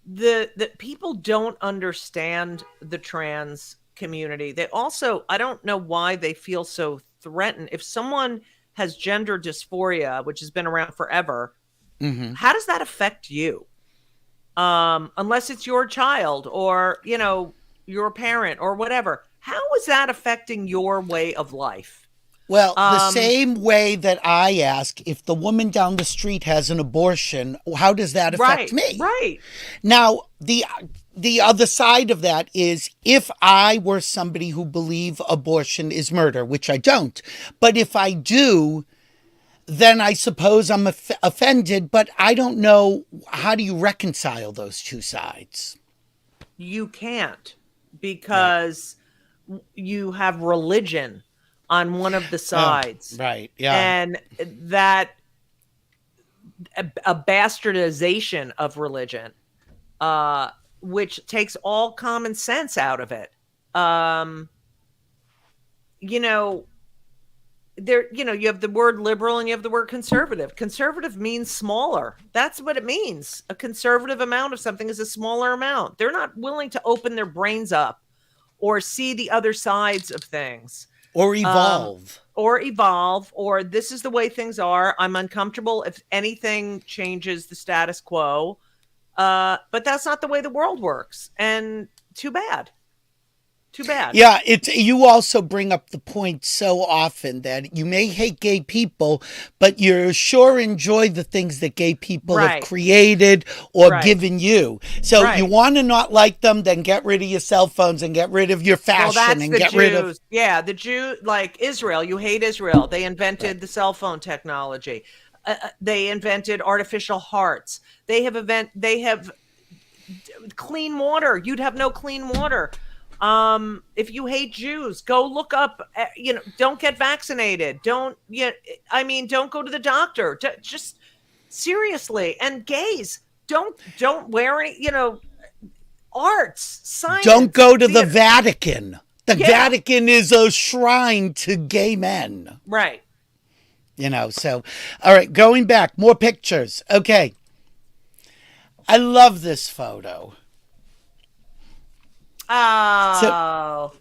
the people don't understand the trans community. They also, I don't know why they feel so threatened. If someone has gender dysphoria, which has been around forever, Mm-hmm. how does that affect you? Unless it's your child or, your parent or whatever. How is that affecting your way of life? Well, the same way that I ask if the woman down the street has an abortion, how does that affect me? Right. Now, the other side of that is if I were somebody who believe abortion is murder, which I don't, but if I do, then I suppose I'm offended, but I don't know, how do you reconcile those two sides? You can't, because you have religion on one of the sides. Right. Yeah. And that a bastardization of religion, which takes all common sense out of it. You have the word liberal and you have the word conservative. Conservative means smaller. That's what it means. A conservative amount of something is a smaller amount. They're not willing to open their brains up or see the other sides of things. Or evolve. Or this is the way things are. I'm uncomfortable if anything changes the status quo. But that's not the way the world works. And too bad. Yeah, you also bring up the point so often that you may hate gay people, but you sure enjoy the things that gay people have created or given you. So you want to not like them, then get rid of your cell phones and get rid of your fashion and get rid of... Yeah, the Jew, like Israel, you hate Israel. They invented the cell phone technology. They invented artificial hearts. They have clean water. You'd have no clean water. If you hate Jews, go look up, don't get vaccinated. Don't go to the doctor. Just seriously. And gays, don't wear any, arts, science. Don't go to the Vatican. The Vatican is a shrine to gay men. Right. So, all right, going back, more pictures. Okay. I love this photo. Oh.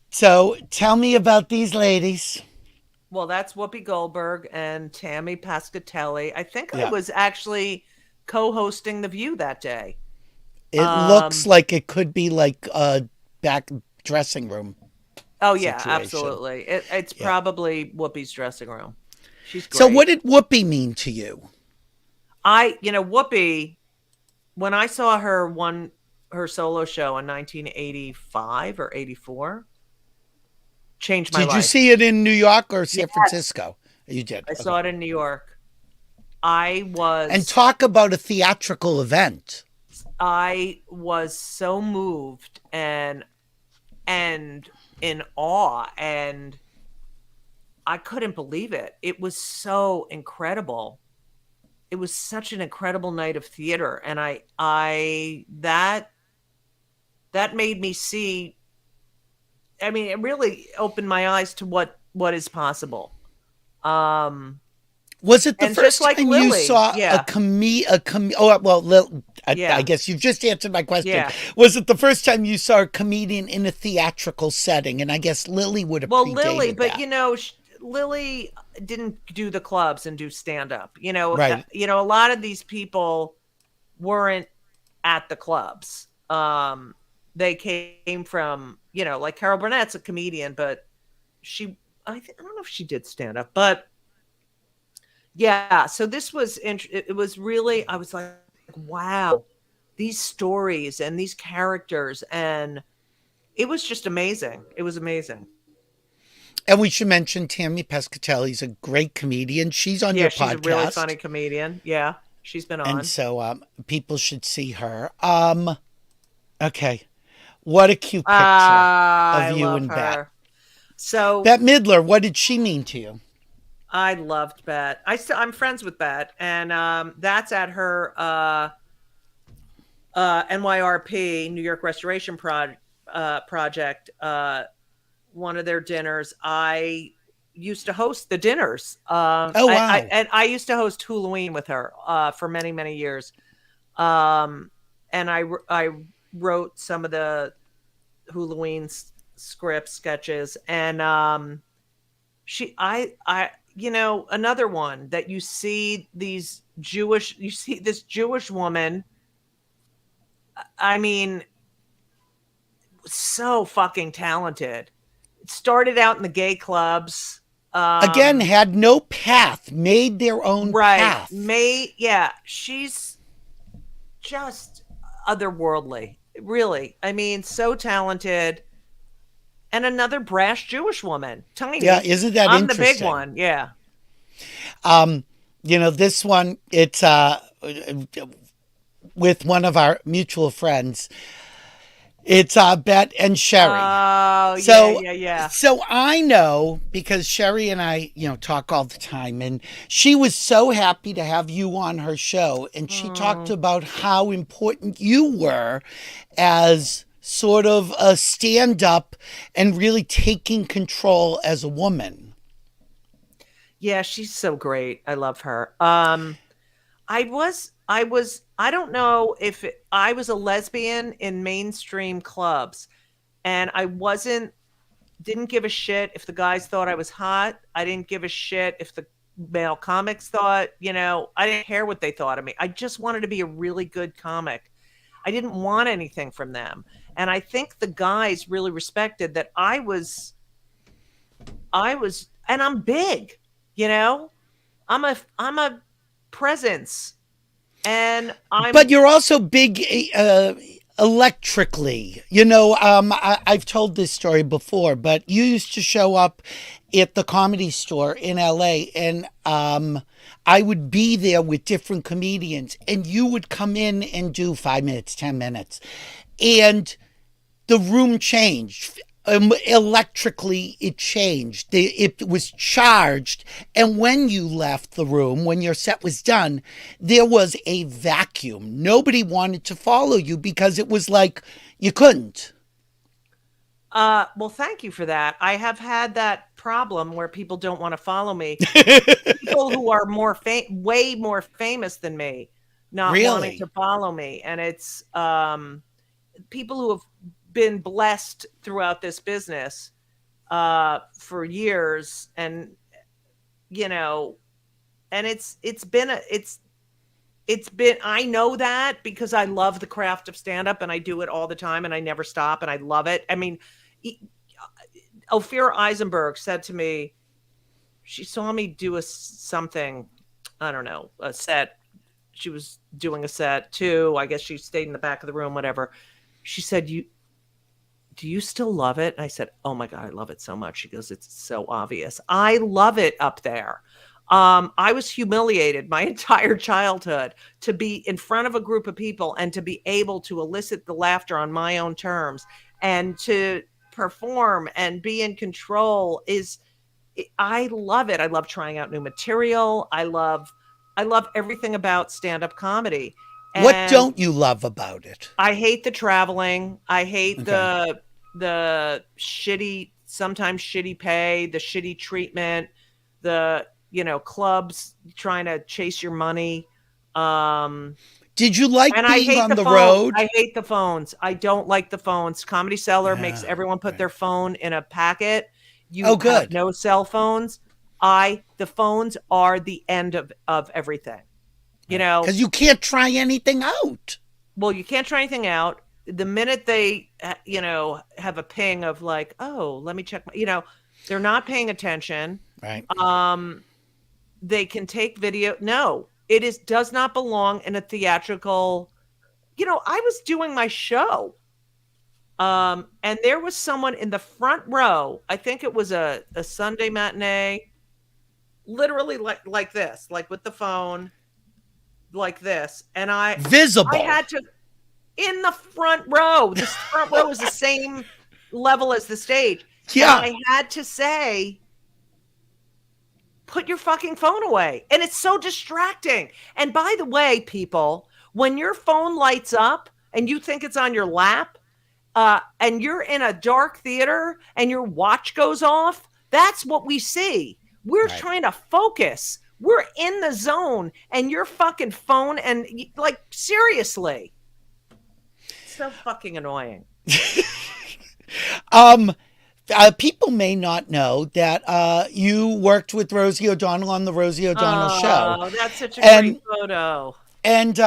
So tell me about these ladies. Well, that's Whoopi Goldberg and Tammy Pescatelli. I think I was actually co-hosting The View that day. It looks like it could be like a back dressing room. Oh, yeah, absolutely. It's probably Whoopi's dressing room. She's great. So what did Whoopi mean to you? Whoopi, when I saw her her solo show in 1985 or 84, changed my life. Did you see it in New York or San Francisco? You did. I saw it in New York. And talk about a theatrical event. I was so moved and in awe, and I couldn't believe it. It was so incredible. It was such an incredible night of theater, and that made me see. I mean, it really opened my eyes to what is possible. Was it the first time you saw a comedian? I guess you just answered my question. Yeah. Was it the first time you saw a comedian in a theatrical setting? And I guess Lily would have predated Lily, but that. Lily didn't do the clubs and do stand-up. Right. A lot of these people weren't at the clubs. They came from, like Carol Burnett's a comedian, but I don't know if she did stand-up, but yeah. So this was, it was really, I was like, wow, these stories and these characters, and it was just amazing. It was amazing. And we should mention Tammy Pescatelli's a great comedian. She's on your podcast. Yeah, she's a really funny comedian. Yeah, she's been on. And so people should see her. Okay. What a cute picture of you and Bet. So Bette Midler, what did she mean to you? I loved Bet. I'm friends with Bet, and that's at her NYRP, New York Restoration Project. One of their dinners. I used to host the dinners. Oh, wow. I used to host Halloween with her for many, many years. And I wrote some of the Halloween scripts, sketches, and another one that you see this Jewish woman. I mean, so fucking talented. Started out in the gay clubs. Again, had no path, made their own path. Yeah, she's just otherworldly, really. I mean, so talented. And another brash Jewish woman, tiny. Yeah, isn't that I'm interesting? the big one, yeah. This one, it's with one of our mutual friends. It's Bet and Sherry. Oh, yeah. So I know, because Sherry and I, talk all the time, and she was so happy to have you on her show, and she talked about how important you were as sort of a stand-up and really taking control as a woman. Yeah, she's so great. I love her. I don't know if I was a lesbian in mainstream clubs, and I didn't give a shit if the guys thought I was hot. I didn't give a shit if the male comics thought, I didn't care what they thought of me. I just wanted to be a really good comic. I didn't want anything from them. And I think the guys really respected that I was, and I'm big, I'm a presence. And But you're also big electrically. I've told this story before, but you used to show up at the Comedy Store in LA, and I would be there with different comedians, and you would come in and do 5 minutes, 10 minutes, and the room changed. Electrically, it changed. It was charged. And when you left the room, when your set was done, there was a vacuum. Nobody wanted to follow you because it was like you couldn't. Well, thank you for that. I have had that problem where people don't want to follow me. People who are way more famous than me, not wanting to follow me. And it's people who have been blessed throughout this business for years, and and it's been I know that because I love the craft of stand-up, and I do it all the time, and I never stop, and I love it. I mean, Ophira Eisenberg said to me, she saw me do something, I don't know, a set. She was doing a set too. I guess she stayed in the back of the room, whatever. She said, do you still love it? And I said, oh my God, I love it so much. She goes, it's so obvious. I love it up there. I was humiliated my entire childhood to be in front of a group of people and to be able to elicit the laughter on my own terms and to perform and be in control. I love it. I love trying out new material. I love everything about stand-up comedy. And what don't you love about it? I hate the traveling. I hate the sometimes shitty pay, the shitty treatment, the clubs trying to chase your money. Did you like being on the road? I hate the phones. I don't like the phones. Comedy Cellar makes everyone put their phone in a packet. You have no cell phones. The phones are the end of everything. Because you can't try anything out. Well, you can't try anything out. The minute they, have a ping of like, oh, let me check they're not paying attention. Right. They can take video. No, does not belong in a theatrical. I was doing my show. And there was someone in the front row. I think it was a Sunday matinee, literally like this, like with the phone, like this. And I had to, in the front row. The front row was the same level as the stage. Yeah. And I had to say, put your fucking phone away. And it's so distracting. And by the way, people, when your phone lights up and you think it's on your lap, and you're in a dark theater and your watch goes off, that's what we see. We're trying to focus. We're in the zone, and your fucking phone, and like, seriously. It's so fucking annoying. People may not know that you worked with Rosie O'Donnell on the Rosie O'Donnell show. Oh, that's such a And great photo. And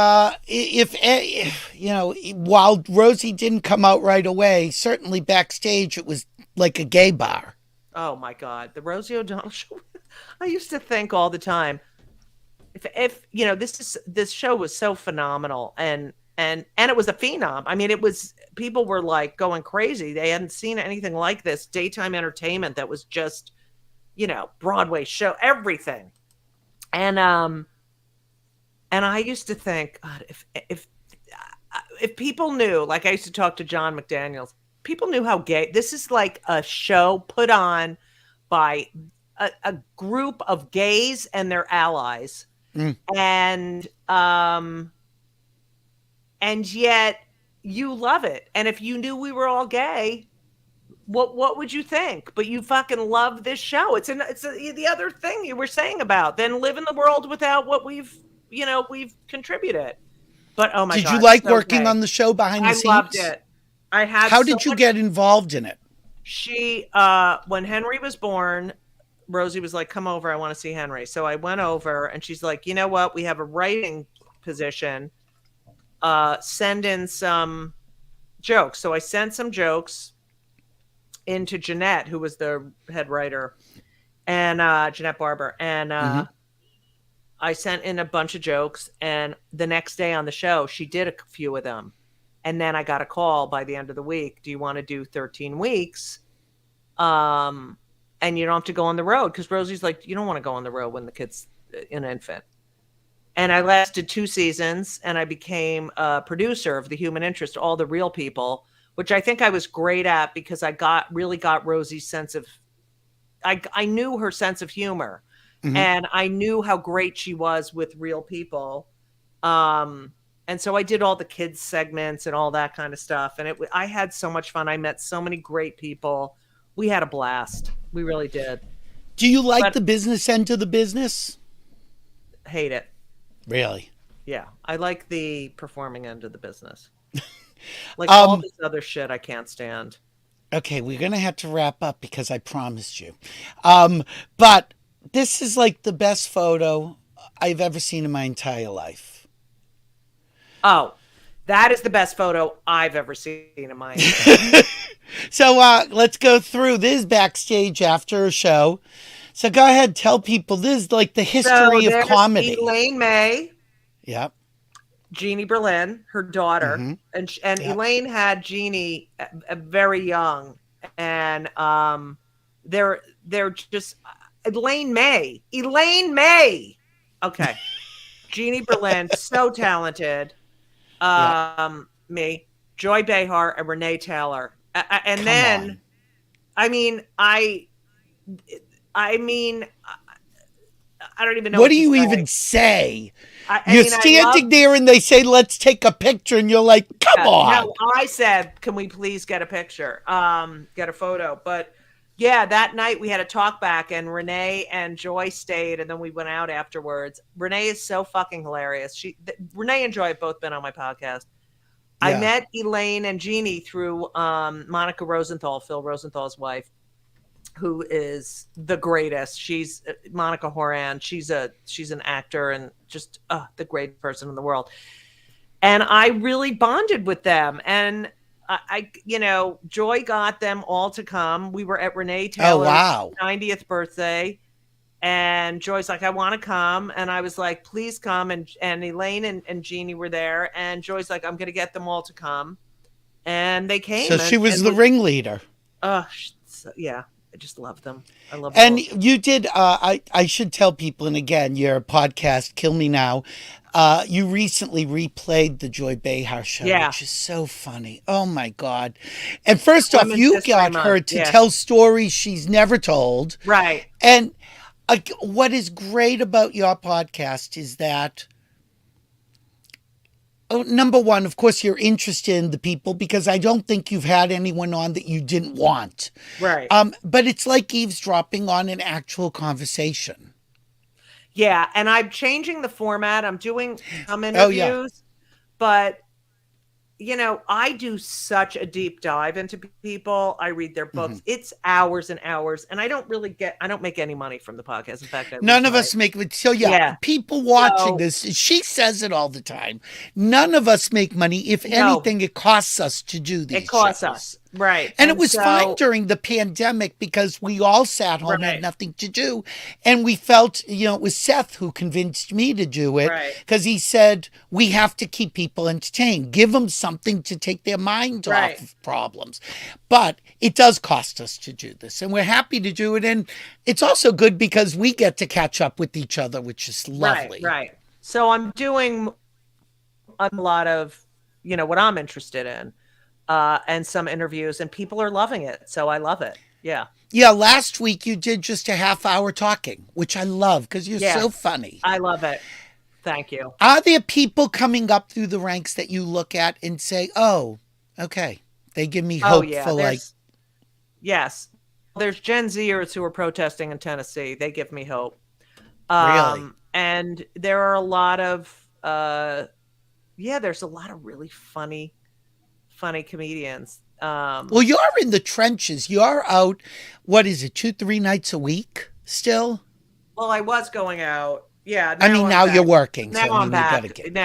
if you know, while Rosie didn't come out right away, certainly backstage it was like a gay bar. Oh my God, the Rosie O'Donnell show. I used to think all the time, if you know, this show was so phenomenal, and it was a phenom. I mean, it was, people were like going crazy. They hadn't seen anything like this. Daytime entertainment that was just, you know, Broadway show, everything. And I used to think, God, if people knew, like I used to talk to John McDaniels, people knew how gay, this is like a show put on by a group of gays and their allies. And yet you love it. And if you knew we were all gay, what would you think? But you fucking love this show. It's the other thing you were saying about, then live in the world without what we've contributed. But oh my God. Did you like working on the show behind the scenes? I loved it. How did you get involved in it? She, when Henry was born, Rosie was like, come over, I want to see Henry. So I went over and she's like, you know what? We have a writing position. Send in some jokes. So I sent some jokes into Jeanette, who was the head writer, and Jeanette Barber. And I sent in a bunch of jokes. And the next day on the show, she did a few of them. And then I got a call by the end of the week. Do you want to do 13 weeks? And you don't have to go on the road. Because Rosie's like, you don't want to go on the road when the kid's an infant. And I lasted 2 seasons, and I became a producer of The Human Interest, All the Real People, which I think I was great at because I really got Rosie's sense of, I knew her sense of humor, and I knew how great she was with real people. And so I did all the kids segments and all that kind of stuff. And I had so much fun. I met so many great people. We had a blast. We really did. Do you like the business end of the business? Hate it. Really? Yeah. I like the performing end of the business. Like all this other shit I can't stand. Okay, we're going to have to wrap up because I promised you. But this is like the best photo I've ever seen in my entire life. Oh, that is the best photo I've ever seen in my life. So let's go through this backstage after a show. So go ahead, tell people this is like the history of comedy. Elaine May. Yep. Jeannie Berlin, her daughter, and Elaine had Jeannie very young, and they're just Elaine May. Okay, Jeannie Berlin, so talented. Me, Joy Behar, and Renee Taylor, and Come then, on. I mean, I don't even know. What do you even say? You're mean, standing there and they say, let's take a picture. And you're like, come on. No, I said, can we please get a picture? Get a photo. But yeah, that night we had a talk back and Renee and Joy stayed and then we went out afterwards. Renee is so fucking hilarious. Renee and Joy have both been on my podcast. Yeah. I met Elaine and Jeannie through Monica Rosenthal, Phil Rosenthal's wife, who is the greatest. She's Monica Horan. She's an actor and just the greatest person in the world. And I really bonded with them. And I Joy got them all to come. We were at Renee Taylor's 90th birthday. And Joy's like, I want to come. And I was like, please come. And Elaine and Jeannie were there. And Joy's like, I'm going to get them all to come. And they came. So she was the ringleader. Yeah. I just love them. I love them. And all. You did, I should tell people, and again, your podcast, Kill Me Now, you recently replayed the Joy Behar show, which is so funny. Oh, my God. And first off, you got her to tell stories she's never told. Right. And what is great about your podcast is that, number one, of course, you're interested in the people because I don't think you've had anyone on that you didn't want. Right. But it's like eavesdropping on an actual conversation. Yeah. And I'm changing the format. I'm doing some interviews, but I do such a deep dive into people. I read their books. Mhm. It's hours and hours. And I don't make any money from the podcast. In fact, None of us make it. So Yeah. people watching So- this, she says it all the time. None of us make money. If No. anything, it costs us to do these It costs shows. us. Right. And it was fine so- during the pandemic because we all sat home and Right. had nothing to do. And we felt, it was Seth who convinced me to do it Right. because he said, we have to keep people entertained, give them something to take their mind Right. off of problems. But it does cost us to do this, and we're happy to do it. And it's also good because we get to catch up with each other, which is lovely. Right. So I'm doing a lot of, what I'm interested in. And some interviews, and people are loving it. So I love it. Yeah. Yeah, last week you did just a half hour talking, which I love because you're Yes. so funny. I love it. Thank you. Are there people coming up through the ranks that you look at and say, oh, okay, they give me hope for Yes. There's Gen Zers who are protesting in Tennessee. They give me hope. Really? And there are a lot of, there's a lot of really funny comedians. Well, you're in the trenches. You're out, 2-3 nights a week still? Well, I was going out. Yeah. Now you're working. Now so, I'm you back. gotta get...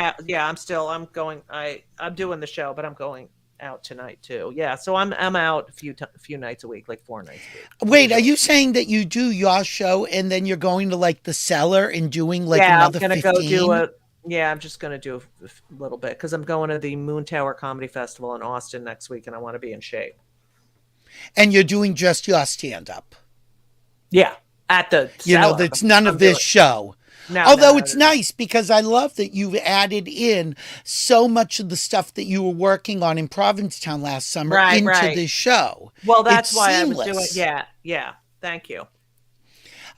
I'm going, I'm doing the show, but I'm going out tonight too. Yeah. So I'm out a few nights a week, like 4 nights a week. Wait, are you saying that you do your show and then you're going to the cellar and doing another 15? I'm going to go do I'm just going to do a little bit because I'm going to the Moon Tower Comedy Festival in Austin next week and I want to be in shape. And you're doing just your stand-up? Yeah. At the cellar. That's none of this show. No, Although it's nice because I love that you've added in so much of the stuff that you were working on in Provincetown last summer into this show. Well, that's it's why seamless. I was doing Yeah. Thank you.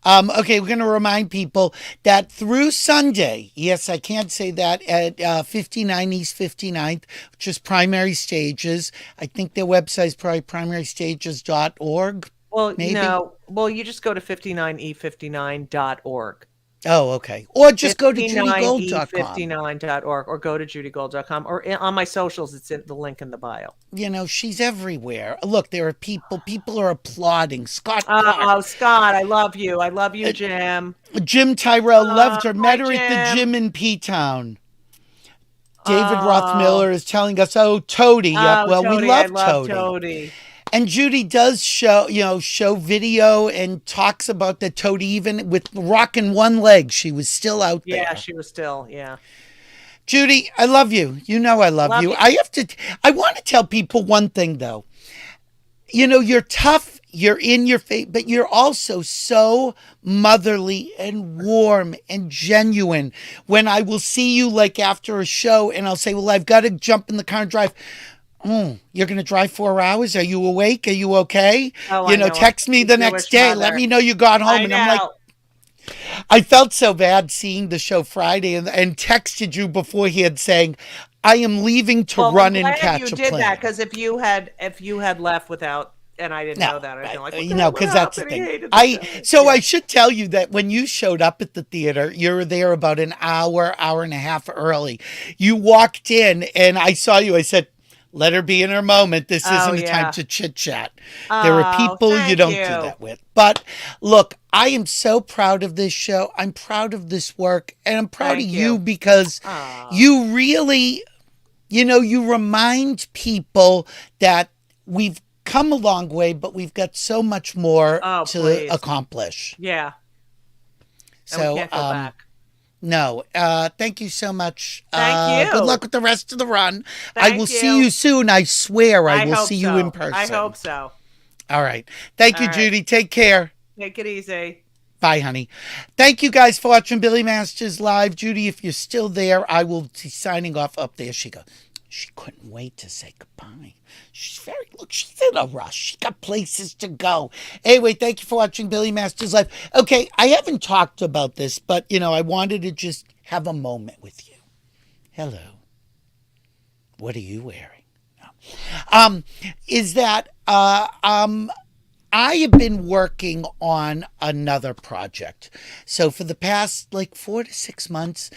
Okay, we're going to remind people that through Sunday, yes, I can't say that, at 59 East 59th, which is Primary Stages. I think their website is probably primarystages.org. Well, maybe? no. Well, you just go to 59e59.org. Oh, okay. Or just go to judygold.com. 59e59.org or go to judygold.com or on my socials. It's in the link in the bio. She's everywhere. Look, there are people are applauding. Scott Oh, Clark. Scott, I love you. I love you, Jim. Jim Tyrell loved her. Met her hi, at the Jim. gym in P-Town. David Roth Miller is telling us, Toady. Yeah, well, Toady, we love I love Toady. Toady. And Judy does show video and talks about that Toady, even with rocking one leg, she was still out there. Yeah, she was still, yeah. Judy, I love you. I love you. I want to tell people one thing though. You're tough, you're in your face, but you're also so motherly and warm and genuine. When I will see you after a show and I'll say, well, I've got to jump in the car and drive. You're going to drive 4 hours? Are you awake? Are you okay? Oh, Text me the next day. Let me know you got home. And I'm like, I felt so bad seeing the show Friday and texted you beforehand saying, I am leaving to run and catch a plane. You did that because if you had left without, and I didn't know that, I'd been like, because that's the thing. I should tell you that when you showed up at the theater, you were there about an hour and a half early. You walked in and I saw you. I said, let her be in her moment. This isn't a time to chit chat. There are people you don't do that with. But look, I am so proud of this show. I'm proud of this work. And I'm proud of you because you really, you remind people that we've come a long way, but we've got so much more to accomplish. Yeah. So and we can't go back. No. Thank you so much. Thank you. Good luck with the rest of the run. Thank I will you. see you soon. I swear I will see you in person. I hope so. All right. Thank you, Judy. Take care. Take it easy. Bye, honey. Thank you guys for watching Billy Masters Live. Judy, if you're still there, I will be signing off. Up there she goes. She couldn't wait to say goodbye. She's in a rush. She got places to go. Anyway, thank you for watching Billy Masters Live. Okay, I haven't talked about this, but, I wanted to just have a moment with you. Hello. What are you wearing? No. I have been working on another project. So for the past 4 to 6 months,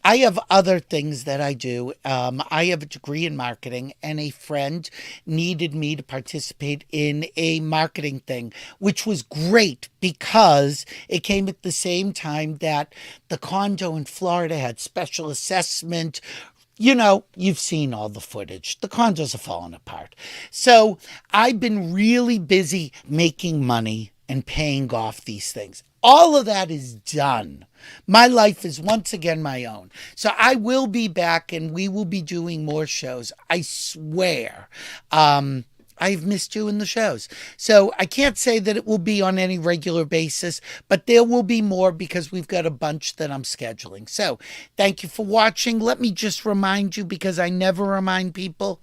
I have other things that I do. I have a degree in marketing, and a friend needed me to participate in a marketing thing, which was great because it came at the same time that the condo in Florida had special assessment. You know, you've seen all the footage. The condos are falling apart. So I've been really busy making money and paying off these things. All of that is done. My life is once again my own. So I will be back and we will be doing more shows. I swear. I've missed doing the shows. So I can't say that it will be on any regular basis, but there will be more because we've got a bunch that I'm scheduling. So thank you for watching. Let me just remind you, because I never remind people,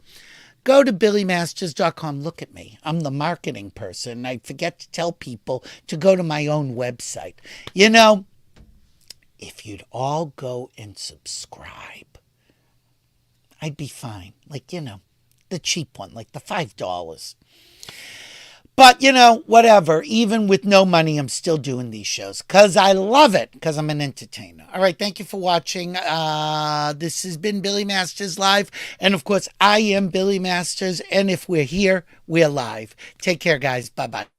go to billymasters.com. Look at me. I'm the marketing person. I forget to tell people to go to my own website. You know, if you'd all go and subscribe, I'd be fine. Like, you know, the cheap one, like the $5. But, you know, whatever. Even with no money, I'm still doing these shows because I love it, because I'm an entertainer. All right. Thank you for watching. This has been Billy Masters Live. And, of course, I am Billy Masters. And if we're here, we're live. Take care, guys. Bye-bye.